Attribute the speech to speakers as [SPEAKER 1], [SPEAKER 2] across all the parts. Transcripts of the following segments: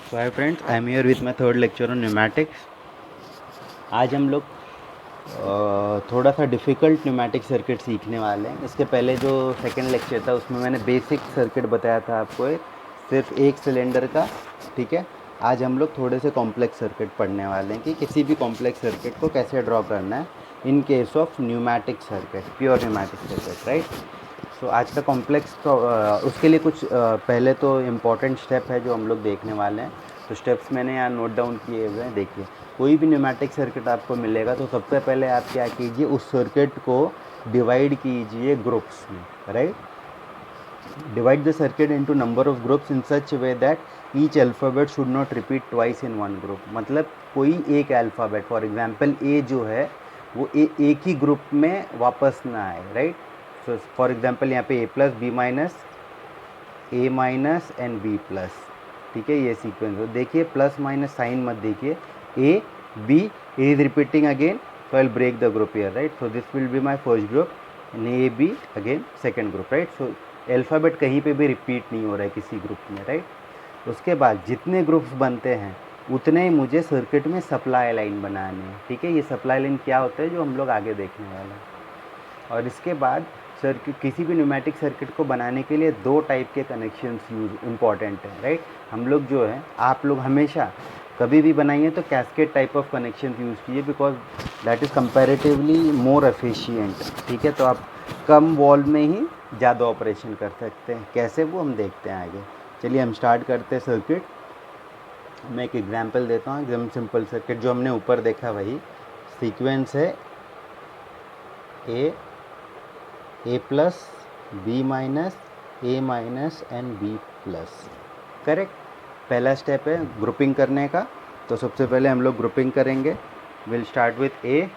[SPEAKER 1] So hi friends, I am here with my third lecture on pneumatics. आज हम लोग थोड़ा सा डिफ़िकल्ट न्यूमेटिक सर्किट सीखने वाले हैं। इसके पहले जो सेकंड लेक्चर था उसमें मैंने बेसिक सर्किट बताया था आपको, सिर्फ एक सिलेंडर का। ठीक है, आज हम लोग थोड़े से कॉम्प्लेक्स सर्किट पढ़ने वाले हैं कि किसी भी कॉम्प्लेक्स सर्किट को कैसे ड्रॉ करना है in case of pneumatic circuit, pure pneumatic circuit, right. So आज का कॉम्प्लेक्स तो उसके लिए कुछ पहले तो इम्पॉर्टेंट स्टेप है जो हम लोग देखने वाले हैं। तो स्टेप्स मैंने यहाँ नोट डाउन किए हुए हैं। देखिए, कोई भी न्यूमेटिक सर्किट आपको मिलेगा तो सबसे पहले आप क्या कीजिए, उस सर्किट को डिवाइड कीजिए ग्रुप्स में, right. Divide the circuit into number of groups in such way that each alphabet should not repeat twice in one group. मतलब कोई एक अल्फ़ाबेट, फॉर एग्जांपल ए जो है वो एक ही ग्रुप में वापस ना आए, राइट। सो फॉर एग्जांपल यहाँ पे A plus B minus A minus and B plus, ठीक है, ये सीक्वेंस हो। देखिए प्लस माइनस साइन मत देखिए, A B is repeating again, so I'll break the group here, right? So this will be my first group and A B again second group, right? So alphabet कहीं पे भी repeat नहीं हो रहा है किसी ग्रुप में, राइट। उसके बाद जितने ग्रुप्स बनते हैं उतने ही मुझे सर्किट में सप्लाई लाइन बनाने हैं, ठीक है। ये सप्लाई लाइन क्या होता है जो हम लोग आगे देखने वाले हैं। और इसके बाद सर्किट, किसी भी न्यूमेटिक सर्किट को बनाने के लिए दो टाइप के कनेक्शंस यूज इम्पॉर्टेंट है, राइट। हम लोग जो है, आप लोग हमेशा कभी भी बनाइए तो cascade type of connection use कीजिए, because that is comparatively more efficient, ठीक है। तो आप कम वॉल में ही ज़्यादा ऑपरेशन कर सकते हैं। कैसे, वो हम देखते हैं आगे। चलिए हम स्टार्ट करते हैं सर्किट। मैं एक एग्जांपल देता हूँ, एकदम सिंपल सर्किट जो हमने ऊपर देखा वही सीक्वेंस है, A plus B minus A minus and B plus, correct. पहला स्टेप है ग्रुपिंग करने का। तो सबसे पहले हम लोग ग्रुपिंग करेंगे। Will start with A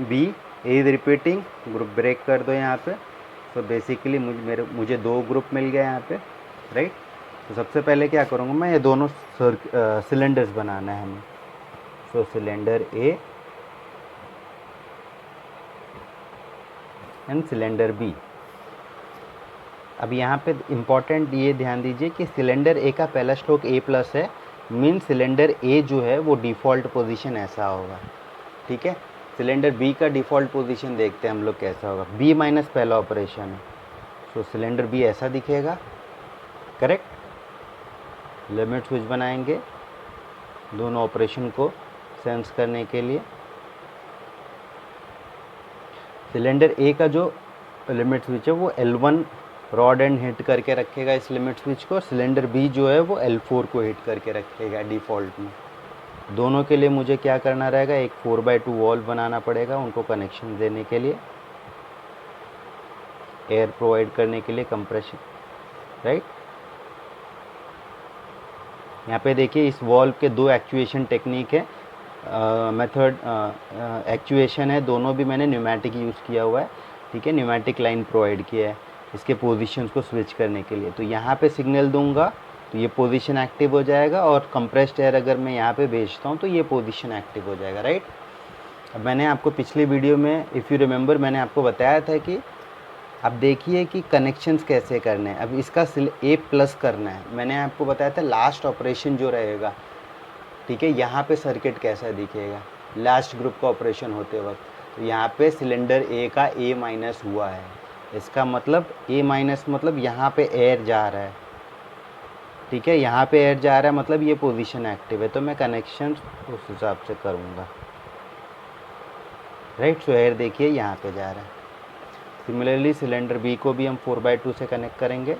[SPEAKER 1] B, A is repeating, group break कर दो यहाँ पे। तो बेसिकली मुझे दो ग्रुप मिल गए यहाँ पे, राइट। तो सबसे पहले क्या करूँगा मैं, ये दोनों सिलेंडर्स बनाना है हमें। So cylinder A and cylinder B. अब यहाँ पे इम्पॉर्टेंट ये ध्यान दीजिए कि सिलेंडर ए का पहला स्ट्रोक ए प्लस है, मीन सिलेंडर ए जो है वो डिफ़ॉल्ट पोजीशन ऐसा होगा, ठीक है। सिलेंडर बी का डिफ़ॉल्ट पोजीशन देखते हैं हम लोग कैसा होगा। बी माइनस पहला ऑपरेशन है, तो सिलेंडर बी ऐसा दिखेगा, करेक्ट। लिमिट स्विच बनाएंगे दोनों ऑपरेशन को सेंस करने के लिए। सिलेंडर ए का जो लिमिट स्विच है वो L1 रॉड एंड हिट करके रखेगा इस लिमिट स्विच को। सिलेंडर बी जो है वो L4 को हिट करके रखेगा डिफ़ॉल्ट में। दोनों के लिए मुझे क्या करना रहेगा, एक 4x2 वॉल्व बनाना पड़ेगा उनको कनेक्शन देने के लिए, एयर प्रोवाइड करने के लिए, कंप्रेशन, राइट। यहाँ पे देखिए इस वॉल्व के दो एक्चुएशन टेक्निक है, मेथड एक्चुएशन है, दोनों भी मैंने न्यूमेटिक यूज़ किया हुआ है, ठीक है। न्यूमेटिक लाइन प्रोवाइड किया है इसके पोजीशंस को स्विच करने के लिए। तो यहाँ पे सिग्नल दूंगा तो ये पोजीशन एक्टिव हो जाएगा, और कंप्रेस्ड एयर अगर मैं यहाँ पे भेजता हूँ तो ये पोजीशन एक्टिव हो जाएगा, राइट। अब मैंने आपको पिछले वीडियो में, इफ़ यू रिमेंबर, मैंने आपको बताया था कि अब देखिए कि कनेक्शंस कैसे करने हैं। अब इसका ए प्लस करना है, मैंने आपको बताया था लास्ट ऑपरेशन जो रहेगा, ठीक है। यहाँ पे सर्किट कैसा दिखेगा लास्ट ग्रुप का ऑपरेशन होते वक्त। तो यहाँ पे सिलेंडर ए का ए माइनस हुआ है, इसका मतलब ए माइनस मतलब यहाँ पे एयर जा रहा है, ठीक है। यहाँ पे एयर जा रहा है मतलब ये पोजीशन एक्टिव है, तो मैं कनेक्शन उस हिसाब से करूँगा, राइट। सो एयर देखिए यहाँ पे जा रहा है। सिमिलरली सिलेंडर बी को भी हम 4x2 से कनेक्ट करेंगे।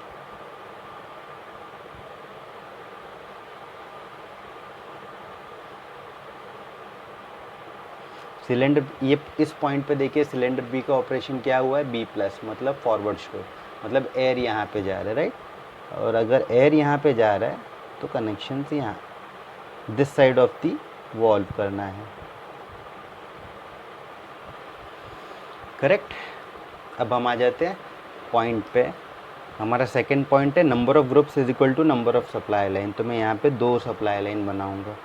[SPEAKER 1] सिलेंडर, ये इस पॉइंट पे देखिए सिलेंडर बी का ऑपरेशन क्या हुआ है, बी प्लस, मतलब फॉरवर्ड स्ट्रोक, मतलब एयर यहाँ पे जा रहा है, राइट। और अगर एयर यहाँ पे जा रहा है तो कनेक्शन से यहाँ this side of the valve करना है, करेक्ट। अब हम आ जाते हैं पॉइंट पे। हमारा सेकंड पॉइंट है number of groups is equal to number of supply line. तो मैं यहाँ पे दो सप्लाई लाइन बनाऊँगा।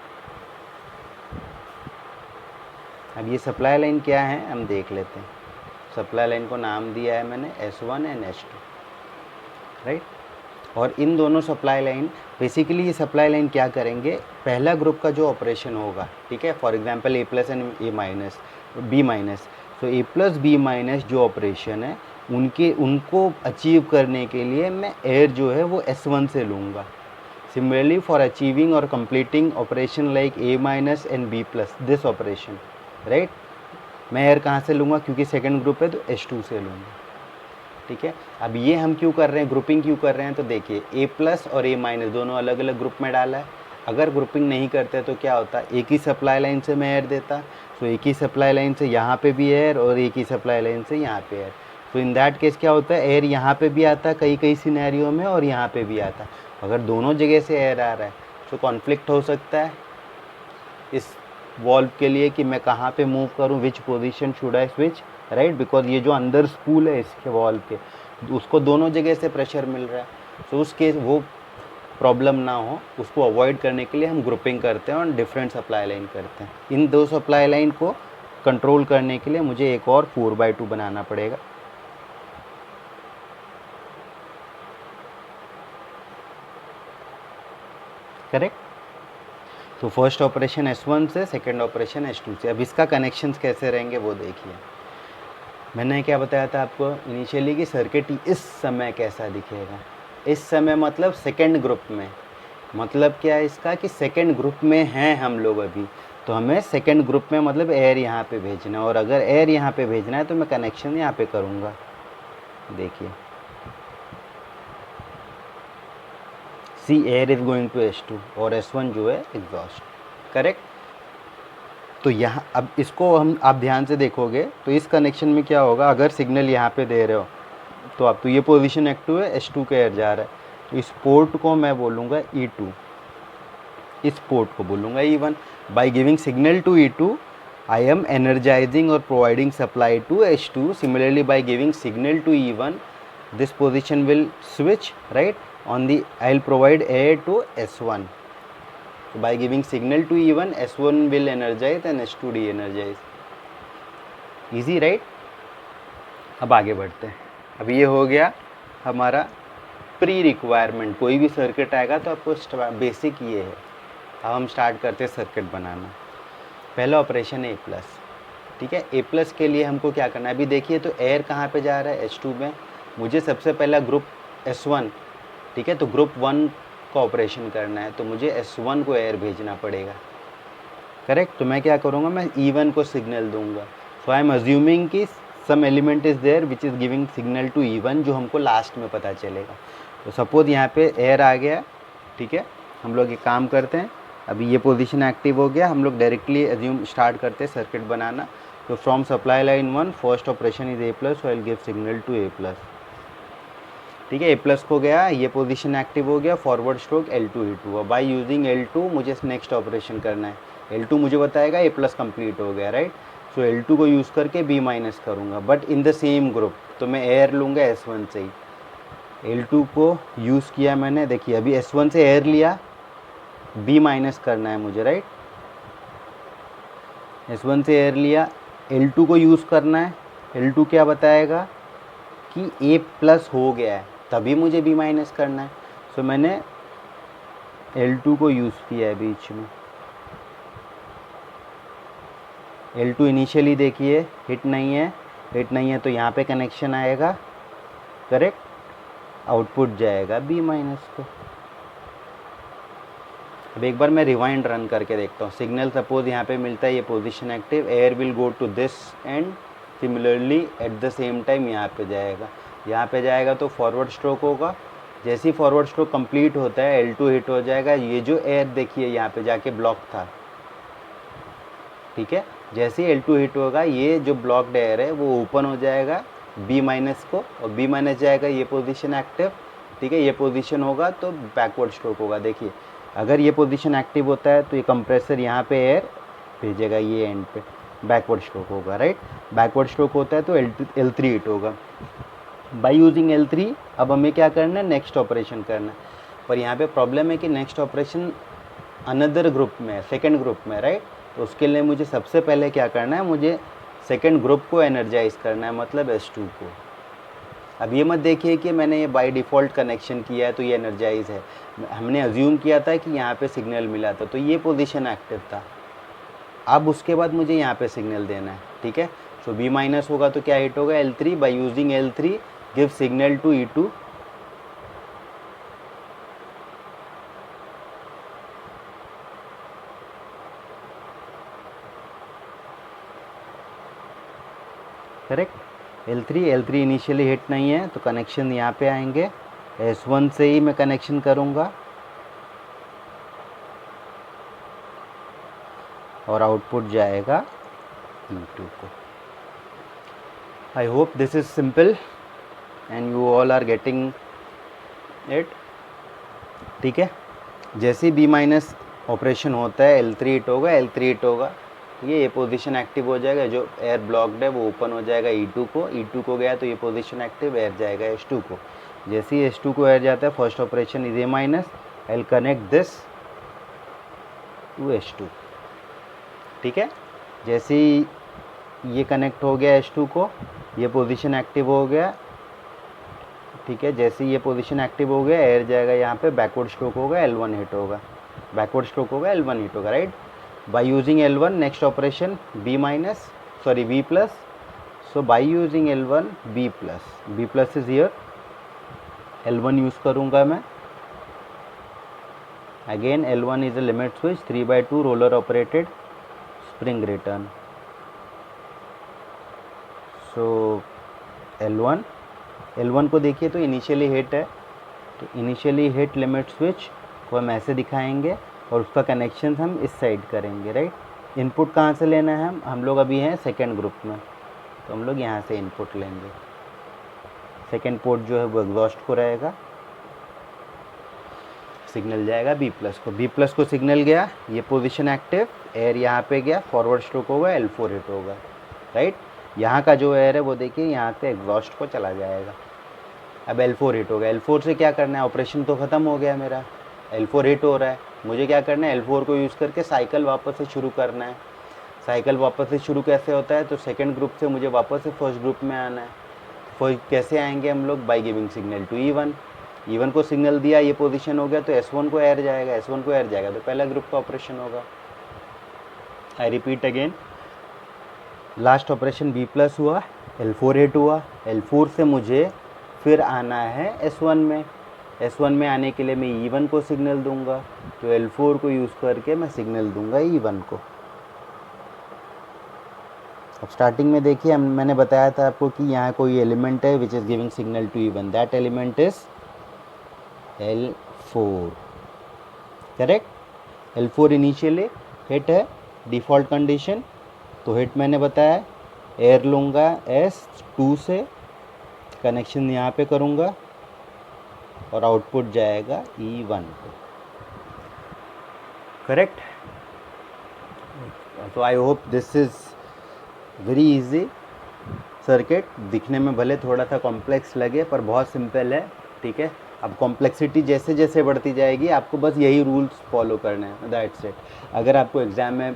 [SPEAKER 1] अब ये सप्लाई लाइन क्या है हम देख लेते हैं। सप्लाई लाइन को नाम दिया है मैंने S1 एंड S2, राइट। और इन दोनों सप्लाई लाइन, बेसिकली ये सप्लाई लाइन क्या करेंगे, पहला ग्रुप का जो ऑपरेशन होगा, ठीक है, for example A plus and A minus B minus, तो ए प्लस बी माइनस जो ऑपरेशन है उनको अचीव करने के लिए मैं एयर जो है वो S1 से लूँगा। सिमिलरली फॉर अचीविंग और completing operation like A minus and B plus this operation, right, मैं एयर कहाँ से लूँगा, क्योंकि सेकेंड ग्रुप है तो H2 से लूँगा, ठीक है। अब ये हम क्यों कर रहे हैं, ग्रुपिंग क्यों कर रहे हैं, तो देखिए ए प्लस और ए माइनस दोनों अलग अलग ग्रुप में डाला है। अगर ग्रुपिंग नहीं करते तो क्या होता, एक ही सप्लाई लाइन से मैं एयर देता, तो एक ही सप्लाई लाइन से यहाँ पे भी एयर और एक ही सप्लाई लाइन से यहाँ पे एयर, तो इन दैट केस क्या होता है, एयर यहाँ पे भी आता कई कई सिनेरियो में और यहाँ पे भी आता। अगर दोनों जगह से एयर आ रहा है तो कॉन्फ्लिक्ट हो सकता है इस वॉल्व के लिए कि मैं कहाँ पे मूव करूँ, which position should I switch, right, because ये जो अंदर स्पूल है इसके वॉल्व के, उसको दोनों जगह से प्रेशर मिल रहा है, तो उस केस वो प्रॉब्लम ना हो, उसको अवॉइड करने के लिए हम ग्रुपिंग करते हैं और डिफरेंट सप्लाई लाइन करते हैं। इन दो सप्लाई लाइन को कंट्रोल करने के लिए मुझे एक और 4/2 बनाना पड़ेगा। करेक्ट, तो फर्स्ट ऑपरेशन S1 से, सेकेंड ऑपरेशन S2 से। अब इसका कनेक्शंस कैसे रहेंगे वो देखिए। मैंने क्या बताया था आपको इनिशियली कि सर्किट इस समय कैसा दिखेगा, इस समय मतलब सेकेंड ग्रुप में, मतलब क्या है इसका कि सेकेंड ग्रुप में हैं हम लोग अभी, तो हमें सेकेंड ग्रुप में मतलब एयर यहाँ पे भेजना है, और अगर एयर यहाँ पे भेजना है तो मैं कनेक्शन यहाँ पे करूँगा। देखिए C air is going to S2 और S1 जो है एग्जॉस्ट, करेक्ट। तो यहाँ अब इसको हम आप ध्यान से देखोगे तो इस कनेक्शन में क्या होगा, अगर सिग्नल यहाँ पे दे रहे हो तो आप, तो ये पोजीशन एक्टिव है, S2 का एयर जा रहा है, तो इस पोर्ट को मैं बोलूँगा E2, इस पोर्ट को बोलूँगा E1। By giving signal to E2 I am energising और providing supply to H2। Similarly by giving signal to E1 this position will switch, right, on the I'll provide air to S1. So by giving signal to E1, S1 will energize and S2 de-energize. Easy, right? अब आगे बढ़ते हैं। अब ये हो गया हमारा pre requirement. कोई भी सर्किट आएगा तो आपको बेसिक ये है। अब हम स्टार्ट करते हैं सर्किट बनाना। पहला ऑपरेशन है A+, ठीक है। A+ के लिए हमको क्या करना है, अभी देखिए तो एयर कहाँ पे जा रहा है, H2 में। मुझे सबसे पहला ग्रुप S1, ठीक है, तो ग्रुप 1 का ऑपरेशन करना है, तो मुझे S1 को एयर भेजना पड़ेगा, करेक्ट। तो मैं क्या करूँगा, मैं E1 को सिग्नल दूंगा। सो आई एम अज्यूमिंग कि some element is there which is giving signal to E1, जो हमको लास्ट में पता चलेगा। तो सपोज यहाँ पे एयर आ गया, ठीक है। हम लोग एक काम करते हैं, अभी ये पोजीशन एक्टिव हो गया, हम लोग डायरेक्टली अज्यूम स्टार्ट करते हैं सर्किट बनाना। तो from supply line 1 first operation is A+, so I will give signal to A+, ठीक है। A+ को गया, ये पोजीशन एक्टिव हो गया, फॉरवर्ड स्ट्रोक L2 E2। अब बाय यूजिंग L2 मुझे नेक्स्ट ऑपरेशन करना है। L2 मुझे बताएगा A+ कंप्लीट हो गया, राइट। सो L2 को यूज़ करके B- करूँगा, but in the same group, तो मैं एयर लूँगा S1 से ही। L2 को यूज़ किया मैंने, देखिए अभी S1 से एयर लिया, B- करना है मुझे, राइट। S1 से एयर लिया, L2 को यूज़ करना है। L2 क्या बताएगा कि A+ हो गया है, तभी मुझे B- करना है। सो मैंने L2 को यूज़ किया है बीच में। L2 इनिशियली देखिए हिट नहीं है, तो यहाँ पे कनेक्शन आएगा, करेक्ट, आउटपुट जाएगा B- को। अब एक बार मैं रिवाइंड रन करके देखता हूँ। सिग्नल सपोज यहाँ पे मिलता है, ये position active, air will go to this end, similarly at the same time यहाँ पे जाएगा तो फॉरवर्ड स्ट्रोक होगा। जैसे ही फॉरवर्ड स्ट्रोक कंप्लीट होता है L2 हिट हो जाएगा। ये जो एयर देखिए यहाँ पे जाके ब्लॉक था, ठीक है, जैसे ही L2 हिट होगा ये जो ब्लॉक्ड एयर है वो ओपन हो जाएगा B- को, और B- जाएगा ये पोजीशन एक्टिव, ठीक है। ये पोजीशन होगा तो बैकवर्ड स्ट्रोक होगा। देखिए अगर ये पोजीशन एक्टिव होता है तो ये कंप्रेसर यहाँ पे एयर भेजेगा, ये एंड पे बैकवर्ड स्ट्रोक होगा, राइट। बैकवर्ड स्ट्रोक होता है तो L3 हिट होगा। बाय यूजिंग L3 अब हमें क्या करना है, नेक्स्ट ऑपरेशन करना है। पर यहाँ पे प्रॉब्लम है कि नेक्स्ट ऑपरेशन अनदर ग्रुप में, सेकेंड ग्रुप में, राइट। तो उसके लिए मुझे सबसे पहले क्या करना है, मुझे सेकेंड ग्रुप को एनर्जाइज करना है, मतलब S2 को। अब ये मत देखिए कि मैंने ये बाय डिफ़ॉल्ट कनेक्शन किया है तो ये एनर्जाइज है, हमने अज्यूम किया था कि यहाँ पे सिग्नल मिला था तो ये पोजीशन एक्टिव था। अब उसके बाद मुझे यहाँ पे सिग्नल देना है, ठीक है। सो बी माइनस होगा तो क्या हिट होगा, L3 by using L3 give signal to E2, correct. L3 initially hit नहीं है तो कनेक्शन यहाँ पे आएंगे, S1 से ही मैं कनेक्शन करूँगा और आउटपुट जाएगा E2 को। I hope this is simple and you all are getting it, ठीक है। जैसे ही बी माइनस ऑपरेशन होता है L3 हिट होगा, L3 हिट होगा, ये पोजीशन एक्टिव हो जाएगा, जो एयर ब्लॉक्ड है वो ओपन हो जाएगा E2 को गया तो ये पोजीशन एक्टिव, एयर जाएगा S2 को। जैसे ही S2 को एयर जाता है first operation is A minus, I connect this to S2, ठीक है। जैसे ही ये कनेक्ट हो गया S2 को, ये पोजीशन एक्टिव हो गया, ठीक है। जैसे ही ये पोजीशन एक्टिव हो गया एयर जाएगा यहाँ पे, बैकवर्ड स्ट्रोक होगा, L1 हिट होगा, बैकवर्ड स्ट्रोक होगा, L1 हिट होगा, right. By using L1 next operation B plus, so by using L1 B plus is here, L1 use करूँगा मैं। Again L1 is a limit switch, 3/2 roller operated spring return. So L1 को देखिए तो initially hit है, तो initially hit limit switch को हम ऐसे दिखाएंगे और उसका कनेक्शन हम इस साइड करेंगे, राइट। इनपुट कहाँ से लेना है, हम लोग अभी हैं सेकेंड ग्रुप में, तो हम लोग यहाँ से इनपुट लेंगे। सेकेंड पोर्ट जो है वो एग्जॉस्ट को रहेगा, सिग्नल जाएगा B प्लस को सिग्नल गया, ये पोजीशन एक्टिव, एयर यहाँ पे गया, फॉरवर्ड स्ट्रोक होगा, L4 हिट होगा, राइट। यहाँ का जो एयर है वो देखिए यहाँ से एग्जॉस्ट को चला जाएगा। अब L4 हिट होगा, L4 से क्या करना है, ऑपरेशन तो ख़त्म हो गया मेरा, L4 हिट हो रहा है, मुझे क्या करना है, L4 को यूज़ करके साइकिल वापस से शुरू करना है। साइकिल वापस से शुरू कैसे होता है, तो सेकंड ग्रुप से मुझे वापस से फर्स्ट ग्रुप में आना है। फर्स्ट कैसे आएंगे हम लोग, bye giving signal to E1 को सिग्नल दिया, ये पोजीशन हो गया तो S1 को एयर जाएगा, तो पहला ग्रुप का ऑपरेशन होगा। I repeat again, last operation B plus हुआ, L4 हिट हुआ, L4 से मुझे फिर आना है S1 में आने के लिए मैं E1 को सिग्नल दूंगा, तो L4 को यूज़ करके मैं सिग्नल दूंगा E1 को। अब स्टार्टिंग में देखिए मैंने बताया था आपको कि यहाँ कोई एलिमेंट है which is giving signal to E1, that element is L4, correct. L4 initially hit है, डिफ़ॉल्ट कंडीशन, तो हिट मैंने बताया, एयर लूँगा S2 से, कनेक्शन यहाँ पे करूँगा और आउटपुट जाएगा E1 को, करेक्ट। तो आई hope this is very easy circuit, दिखने में भले थोड़ा सा कॉम्प्लेक्स लगे पर बहुत सिंपल है, ठीक है। अब कॉम्प्लेक्सिटी जैसे जैसे बढ़ती जाएगी आपको बस यही रूल्स फॉलो करने हैं, दैट्स इट। अगर आपको एग्ज़ाम में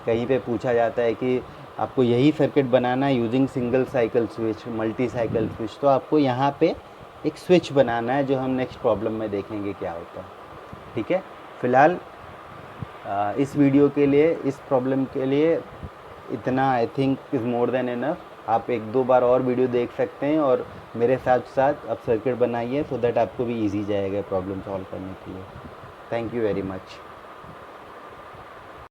[SPEAKER 1] कहीं पे पूछा जाता है कि आपको यही सर्किट बनाना है using single cycle switch, multi cycle switch, तो आपको यहाँ पे एक स्विच बनाना है, जो हम नेक्स्ट प्रॉब्लम में देखेंगे क्या होता है, ठीक है। फ़िलहाल इस वीडियो के लिए, इस प्रॉब्लम के लिए इतना I think is more than enough. आप 1-2 बार और वीडियो देख सकते हैं और मेरे साथ साथ आप सर्किट बनाइए, सो दैट आपको भी इजी जाएगा प्रॉब्लम सॉल्व करने के लिए। Thank you very much.